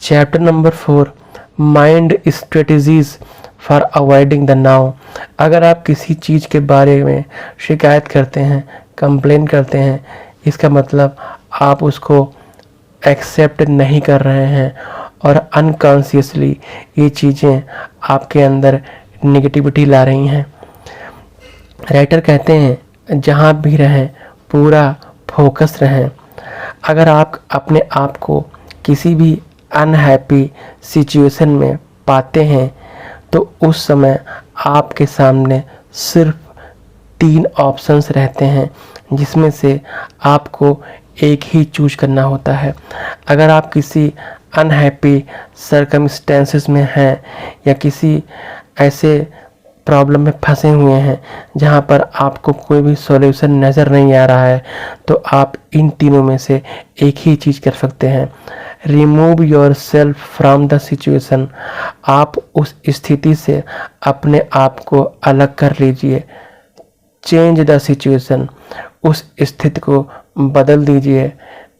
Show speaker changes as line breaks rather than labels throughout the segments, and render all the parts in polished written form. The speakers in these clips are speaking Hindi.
Chapter number 4, mind strategies for avoiding the now. अगर आप किसी चीज़ के बारे में शिकायत करते हैं, कंप्लेन करते हैं, इसका मतलब आप उसको एक्सेप्ट नहीं कर रहे हैं और अनकॉन्शियसली ये चीज़ें आपके अंदर नेगेटिविटी ला रही हैं। राइटर कहते हैं जहाँ भी रहें पूरा फोकस रहें। अगर आप अपने आप को किसी भी अनहैप्पी सिचुएशन में पाते हैं तो उस समय आपके सामने सिर्फ 3 ऑप्शंस रहते हैं जिसमें से आपको एक ही चूज करना होता है। अगर आप किसी अनहैप्पी सर्कमस्टेंसेस में हैं या किसी ऐसे प्रॉब्लम में फंसे हुए हैं जहां पर आपको कोई भी सॉल्यूशन नज़र नहीं आ रहा है, तो आप इन तीनों में से एक ही चीज़ कर सकते हैं। Remove your self from the situation. आप उस स्थिति से अपने आप को अलग कर लीजिए। Change the situation. उस स्थिति को बदल दीजिए।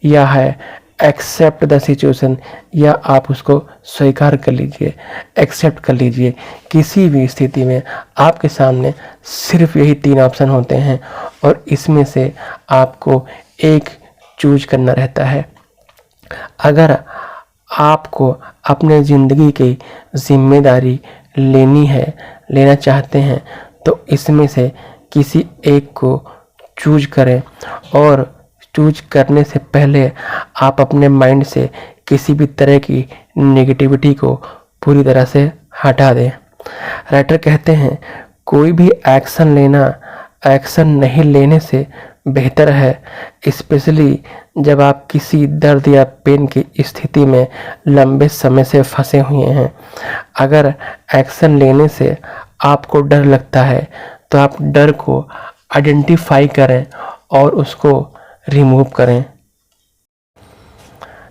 या है एक्सेप्ट द सिचुएशन, या आप उसको स्वीकार कर लीजिए, एक्सेप्ट कर लीजिए। किसी भी स्थिति में आपके सामने सिर्फ यही 3 ऑप्शन होते हैं और इसमें से आपको एक चूज करना रहता है। अगर आपको अपने ज़िंदगी की जिम्मेदारी लेना चाहते हैं तो इसमें से किसी एक को चूज करें और चूज करने से पहले आप अपने माइंड से किसी भी तरह की नेगेटिविटी को पूरी तरह से हटा दें। राइटर कहते हैं कोई भी एक्शन नहीं लेने से बेहतर है, स्पेशली जब आप किसी दर्द या पेन की स्थिति में लंबे समय से फंसे हुए हैं। अगर एक्शन लेने से आपको डर लगता है तो आप डर को आइडेंटिफाई करें और उसको रिमूव करें।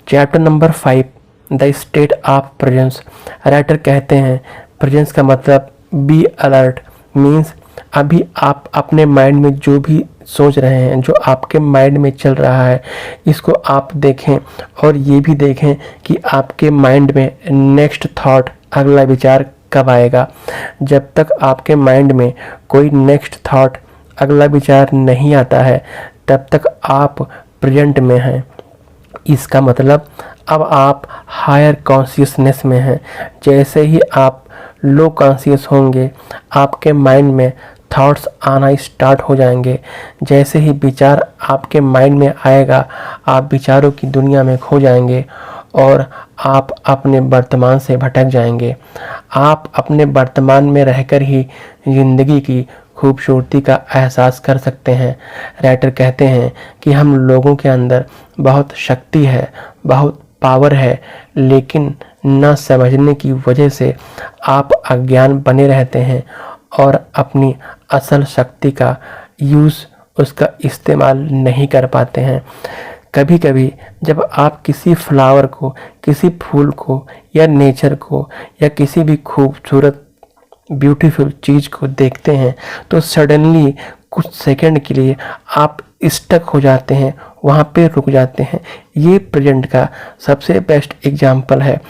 Chapter number 5, the state of presence. Writer कहते हैं प्रेजेंस का मतलब बी अलर्ट, मीन्स अभी आप अपने माइंड में जो भी सोच रहे हैं, जो आपके माइंड में चल रहा है, इसको आप देखें और ये भी देखें कि आपके माइंड में नेक्स्ट थॉट, अगला विचार कब आएगा। जब तक आपके माइंड में कोई नेक्स्ट थॉट, अगला विचार नहीं आता है तब तक आप प्रेजेंट में हैं। इसका मतलब अब आप हायर कॉन्शियसनेस में हैं। जैसे ही आप लो कॉन्शियस होंगे आपके माइंड में थॉट्स आना स्टार्ट हो जाएंगे। जैसे ही विचार आपके माइंड में आएगा आप विचारों की दुनिया में खो जाएंगे और आप अपने वर्तमान से भटक जाएंगे। आप अपने वर्तमान में रहकर ही ज़िंदगी की खूबसूरती का एहसास कर सकते हैं। राइटर कहते हैं कि हम लोगों के अंदर बहुत शक्ति है, बहुत पावर है, लेकिन न समझने की वजह से आप अज्ञान बने रहते हैं और अपनी असल शक्ति का यूज़, उसका इस्तेमाल नहीं कर पाते हैं। कभी कभी जब आप किसी फ्लावर को, किसी फूल को या नेचर को या किसी भी खूबसूरत ब्यूटीफुल चीज़ को देखते हैं तो सडनली कुछ सेकंड के लिए आप स्टक हो जाते हैं, वहाँ पे रुक जाते हैं। ये प्रेजेंट का सबसे बेस्ट एग्जाम्पल है।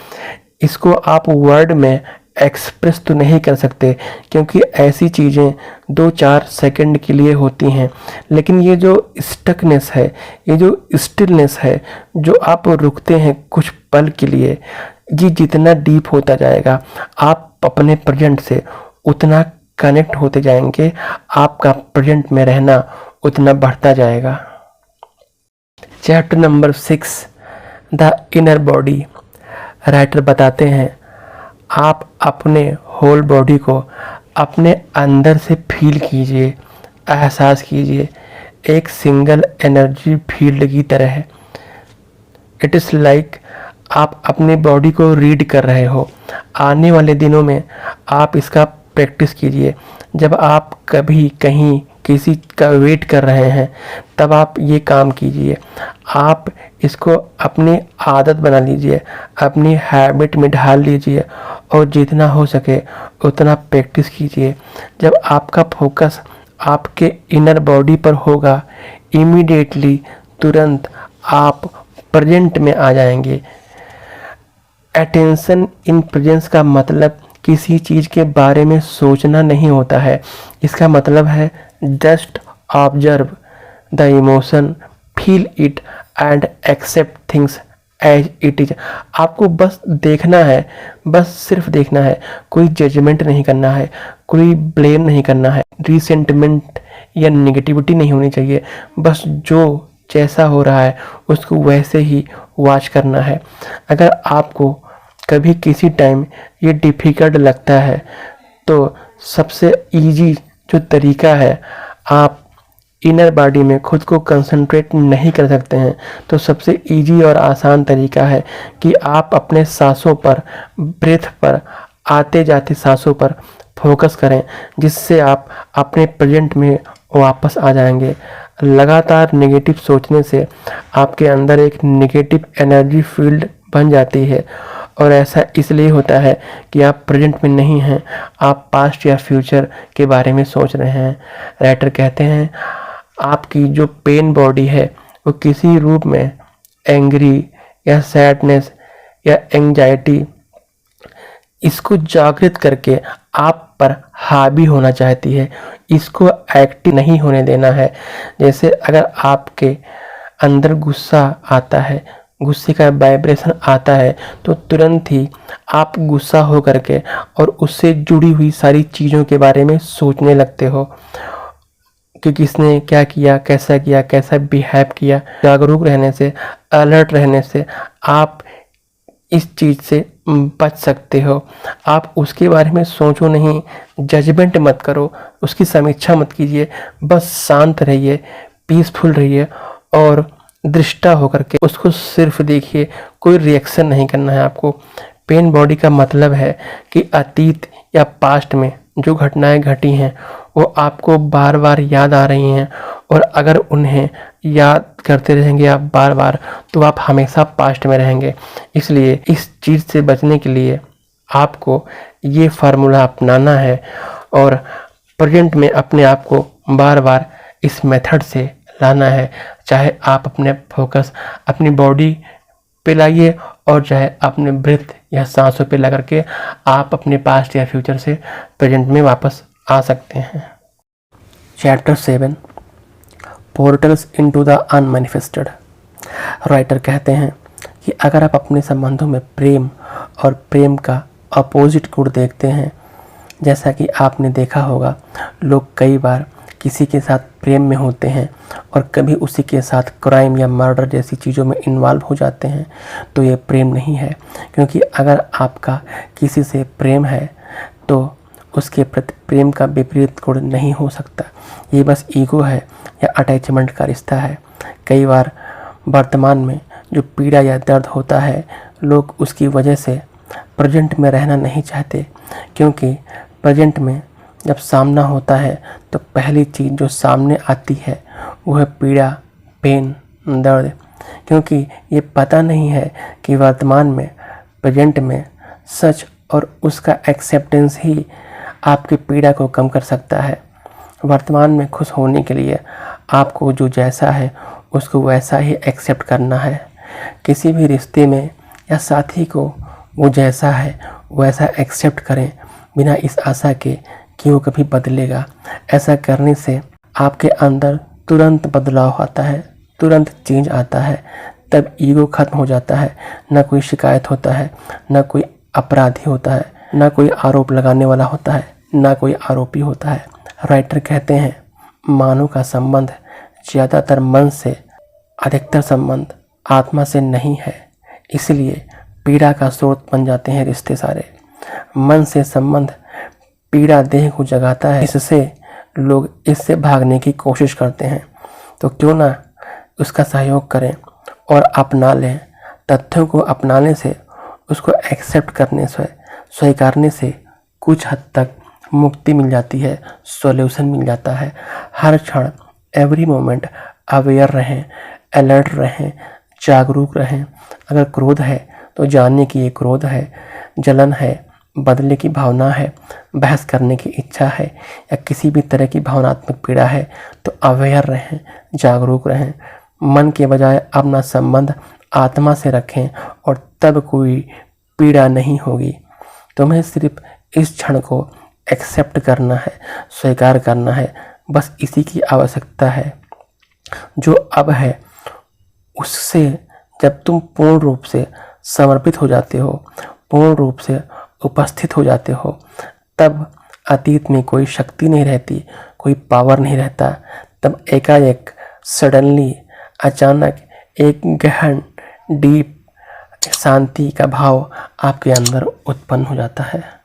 इसको आप वर्ड में एक्सप्रेस तो नहीं कर सकते क्योंकि ऐसी चीज़ें 2-4 सेकंड के लिए होती हैं, लेकिन ये जो स्टकनेस है, ये जो स्टिलनेस है, जो आप रुकते हैं कुछ पल के लिए, ये जितना डीप होता जाएगा आप अपने प्रेजेंट से उतना कनेक्ट होते जाएंगे, आपका प्रेजेंट में रहना उतना बढ़ता जाएगा। Chapter number 6, the inner body. Writer बताते हैं आप अपने होल बॉडी को अपने अंदर से फील कीजिए, एहसास कीजिए, एक सिंगल एनर्जी फील्ड की तरह है। इट इज़ लाइक आप अपनी बॉडी को रीड कर रहे हो। आने वाले दिनों में आप इसका प्रैक्टिस कीजिए। जब आप कभी कहीं किसी का वेट कर रहे हैं तब आप ये काम कीजिए। आप इसको अपनी आदत बना लीजिए, अपनी हैबिट में ढाल लीजिए और जितना हो सके उतना प्रैक्टिस कीजिए। जब आपका फोकस आपके इनर बॉडी पर होगा, इमीडिएटली तुरंत आप प्रेजेंट में आ जाएंगे। अटेंशन इन प्रेजेंस का मतलब किसी चीज़ के बारे में सोचना नहीं होता है। इसका मतलब है just observe the emotion, feel it and accept things as it is. आपको बस देखना है, बस सिर्फ देखना है, कोई जजमेंट नहीं करना है, कोई ब्लेम नहीं करना है, रिसेंटमेंट या नेगेटिविटी नहीं होनी चाहिए। बस जो जैसा हो रहा है उसको वैसे ही वॉच करना है। अगर आपको कभी किसी टाइम ये डिफ़िकल्ट लगता है तो सबसे इजी जो तरीका है, आप इनर बॉडी में खुद को कंसंट्रेट नहीं कर सकते हैं तो सबसे इजी और आसान तरीका है कि आप अपने सांसों पर, ब्रेथ पर, आते जाते सांसों पर फोकस करें, जिससे आप अपने प्रेजेंट में वापस आ जाएंगे। लगातार नेगेटिव सोचने से आपके अंदर एक नेगेटिव एनर्जी फील्ड बन जाती है और ऐसा इसलिए होता है कि आप प्रेजेंट में नहीं हैं, आप पास्ट या फ्यूचर के बारे में सोच रहे हैं। राइटर कहते हैं आपकी जो पेन बॉडी है वो किसी रूप में एंग्री या सैडनेस या एंजाइटी इसको जागृत करके आप पर हावी होना चाहती है, इसको एक्टिव नहीं होने देना है। जैसे अगर आपके अंदर गुस्सा आता है, गुस्से का वाइब्रेशन आता है तो तुरंत ही आप गुस्सा हो करके और उससे जुड़ी हुई सारी चीज़ों के बारे में सोचने लगते हो कि किसने क्या किया, कैसा बिहेव किया। जागरूक रहने से, अलर्ट रहने से आप इस चीज़ से बच सकते हो। आप उसके बारे में सोचो नहीं, जजमेंट मत करो, उसकी समीक्षा मत कीजिए, बस शांत रहिए, पीसफुल रहिए और दृष्टा होकर के उसको सिर्फ देखिए। कोई रिएक्शन नहीं करना है आपको। पेन बॉडी का मतलब है कि अतीत या पास्ट में जो घटनाएं घटी हैं वो आपको बार बार याद आ रही हैं और अगर उन्हें याद करते रहेंगे आप बार बार तो आप हमेशा पास्ट में रहेंगे। इसलिए इस चीज़ से बचने के लिए आपको ये फार्मूला अपनाना है और प्रेजेंट में अपने आप को बार बार इस मेथड से लाना है। चाहे आप अपने फोकस अपनी बॉडी पे लाइए और चाहे अपने ब्रेथ या सांसों पे लगा के आप अपने पास्ट या फ्यूचर से प्रेजेंट में वापस आ सकते हैं। Chapter 7 portals into the unmanifested. Writer कहते हैं कि अगर आप अपने संबंधों में प्रेम और प्रेम का अपोजिट गुण देखते हैं, जैसा कि आपने देखा होगा लोग कई बार किसी के साथ प्रेम में होते हैं और कभी उसी के साथ क्राइम या मर्डर जैसी चीज़ों में इन्वॉल्व हो जाते हैं, तो ये प्रेम नहीं है। क्योंकि अगर आपका किसी से प्रेम है तो उसके प्रति प्रेम का विपरीत गुण नहीं हो सकता। ये बस ईगो है या अटैचमेंट का रिश्ता है। कई बार वर्तमान में जो पीड़ा या दर्द होता है, लोग उसकी वजह से प्रेजेंट में रहना नहीं चाहते, क्योंकि प्रेजेंट में जब सामना होता है तो पहली चीज़ जो सामने आती है वो है पीड़ा, पेन, दर्द। क्योंकि ये पता नहीं है कि वर्तमान में, प्रेजेंट में सच और उसका एक्सेप्टेंस ही आपकी पीड़ा को कम कर सकता है। वर्तमान में खुश होने के लिए आपको जो जैसा है उसको वैसा ही एक्सेप्ट करना है। किसी भी रिश्ते में या साथी को वो जैसा है वैसा एक्सेप्ट करें, बिना इस आशा के कि वो कभी बदलेगा। ऐसा करने से आपके अंदर तुरंत बदलाव आता है, तुरंत चेंज आता है। तब ईगो खत्म हो जाता है, ना कोई शिकायत होता है, ना कोई अपराधी होता है, ना कोई आरोप लगाने वाला होता है, ना कोई आरोपी होता है। राइटर कहते हैं मानव का संबंध ज़्यादातर मन से, अधिकतर संबंध आत्मा से नहीं है। इसलिए पीड़ा का स्रोत बन जाते हैं रिश्ते सारे। मन से संबंध पीड़ा देह को जगाता है, इससे लोग इससे भागने की कोशिश करते हैं। तो क्यों ना उसका सहयोग करें और अपना लें। तथ्यों को अपनाने से, उसको एक्सेप्ट करने से, स्वीकारने से कुछ हद तक मुक्ति मिल जाती है, सॉल्यूशन मिल जाता है। हर क्षण, एवरी मोमेंट अवेयर रहें, अलर्ट रहें, जागरूक रहें। अगर क्रोध है तो जानने की ये क्रोध है, जलन है, बदले की भावना है, बहस करने की इच्छा है या किसी भी तरह की भावनात्मक पीड़ा है तो अवेयर रहें, जागरूक रहें। मन के बजाय अपना संबंध आत्मा से रखें और तब कोई पीड़ा नहीं होगी। तुम्हें सिर्फ इस क्षण को एक्सेप्ट करना है, स्वीकार करना है, बस इसी की आवश्यकता है। जो अब है उससे जब तुम पूर्ण रूप से समर्पित हो जाते हो, पूर्ण रूप से उपस्थित हो जाते हो, तब अतीत में कोई शक्ति नहीं रहती, कोई पावर नहीं रहता। तब एकाएक सडनली अचानक एक गहन डीप शांति का भाव आपके अंदर उत्पन्न हो जाता है।